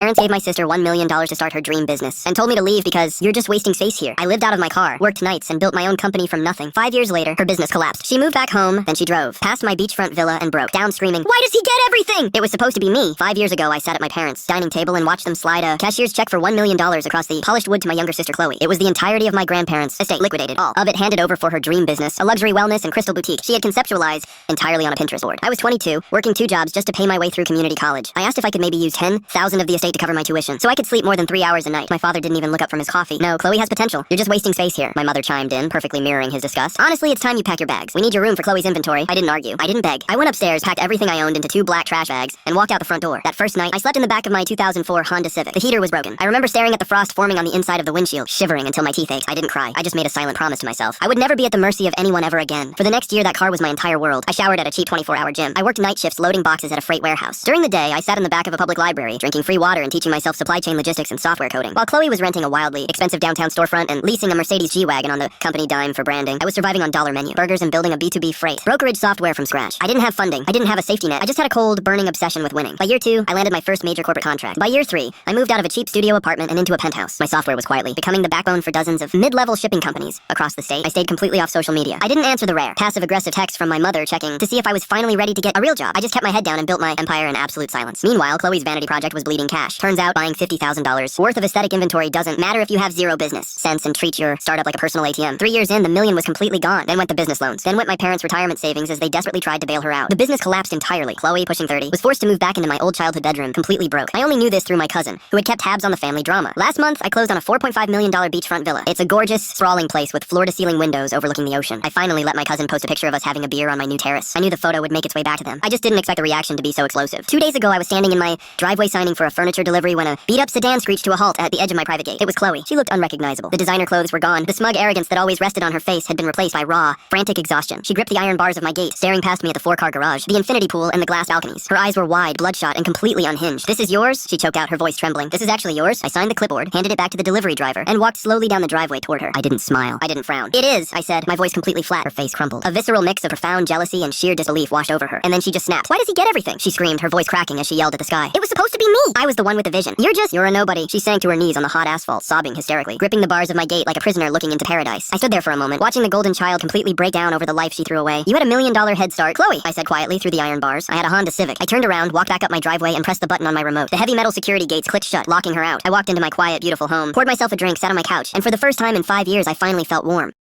Parents gave my sister $1 million to start her dream business and told me to leave because you're just wasting space here. I lived out of my car, worked nights, and built my own company from nothing. 5 years later, her business collapsed. She moved back home, then she drove past my beachfront villa and broke down screaming, "Why does he get everything?" It was supposed to be me. 5 years ago, I sat at my parents' dining table and watched them slide a cashier's check for $1 million across the polished wood to my younger sister Chloe. It was the entirety of my grandparents' estate liquidated, all of it handed over for her dream business, a luxury wellness and crystal boutique she had conceptualized entirely on a Pinterest board. I was 22, working 2 jobs just to pay my way through community college. I asked if I could maybe use $10,000 of the estate to cover my tuition, so I could sleep more than 3 hours a night. My father didn't even look up from his coffee. "No, Chloe has potential. You're just wasting space here." My mother chimed in, perfectly mirroring his disgust. "Honestly, it's time you pack your bags. We need your room for Chloe's inventory." I didn't argue. I didn't beg. I went upstairs, packed everything I owned into 2 black trash bags, and walked out the front door. That first night, I slept in the back of my 2004 Honda Civic. The heater was broken. I remember staring at the frost forming on the inside of the windshield, shivering until my teeth ached. I didn't cry. I just made a silent promise to myself. I would never be at the mercy of anyone ever again. For the next year, that car was my entire world. I showered at a cheap 24-hour gym. I worked night shifts loading boxes at a freight warehouse. During the day, I sat in the back of a public library, drinking free water and teaching myself supply chain logistics and software coding. While Chloe was renting a wildly expensive downtown storefront and leasing a Mercedes G-Wagon on the company dime for branding, I was surviving on dollar menu, burgers, and building a B2B freight brokerage software from scratch. I didn't have funding. I didn't have a safety net. I just had a cold, burning obsession with winning. By year 2, I landed my first major corporate contract. By year 3, I moved out of a cheap studio apartment and into a penthouse. My software was quietly becoming the backbone for dozens of mid-level shipping companies across the state. I stayed completely off social media. I didn't answer the rare, passive-aggressive texts from my mother checking to see if I was finally ready to get a real job. I just kept my head down and built my empire in absolute silence. Meanwhile, Chloe's vanity project was bleeding cash. Turns out, buying $50,000 worth of aesthetic inventory doesn't matter if you have zero business sense and treat your startup like a personal ATM. 3 years in, the million was completely gone. Then went the business loans. Then went my parents' retirement savings as they desperately tried to bail her out. The business collapsed entirely. Chloe, pushing 30, was forced to move back into my old childhood bedroom, completely broke. I only knew this through my cousin, who had kept tabs on the family drama. Last month, I closed on a $4.5 million beachfront villa. It's a gorgeous, sprawling place with floor-to-ceiling windows overlooking the ocean. I finally let my cousin post a picture of us having a beer on my new terrace. I knew the photo would make its way back to them. I just didn't expect the reaction to be so explosive. 2 days ago, I was standing in my driveway signing for a furniture delivery when a beat-up sedan screeched to a halt at the edge of my private gate. It was Chloe. She looked unrecognizable. The designer clothes were gone. The smug arrogance that always rested on her face had been replaced by raw, frantic exhaustion. She gripped the iron bars of my gate, staring past me at the 4-car garage, the infinity pool, and the glass balconies. Her eyes were wide, bloodshot, and completely unhinged. "This is yours?" she choked out, her voice trembling. "This is actually yours?" I signed the clipboard, handed it back to the delivery driver, and walked slowly down the driveway toward her. I didn't smile. I didn't frown. "It is," I said, my voice completely flat. Her face crumpled. A visceral mix of profound jealousy and sheer disbelief washed over her. And then she just snapped. "Why does he get everything?" she screamed, her voice cracking as she yelled at the sky. "It was supposed to be me! I was the one with the vision. You're a nobody." She sank to her knees on the hot asphalt, sobbing hysterically, gripping the bars of my gate like a prisoner looking into paradise. I stood there for a moment, watching the golden child completely break down over the life she threw away. "You had $1 million head start." "Chloe," I said quietly through the iron bars. I had a Honda Civic. I turned around, walked back up my driveway, and pressed the button on my remote. The heavy metal security gates clicked shut, locking her out. I walked into my quiet, beautiful home, poured myself a drink, sat on my couch, and for the first time in 5 years, I finally felt warm.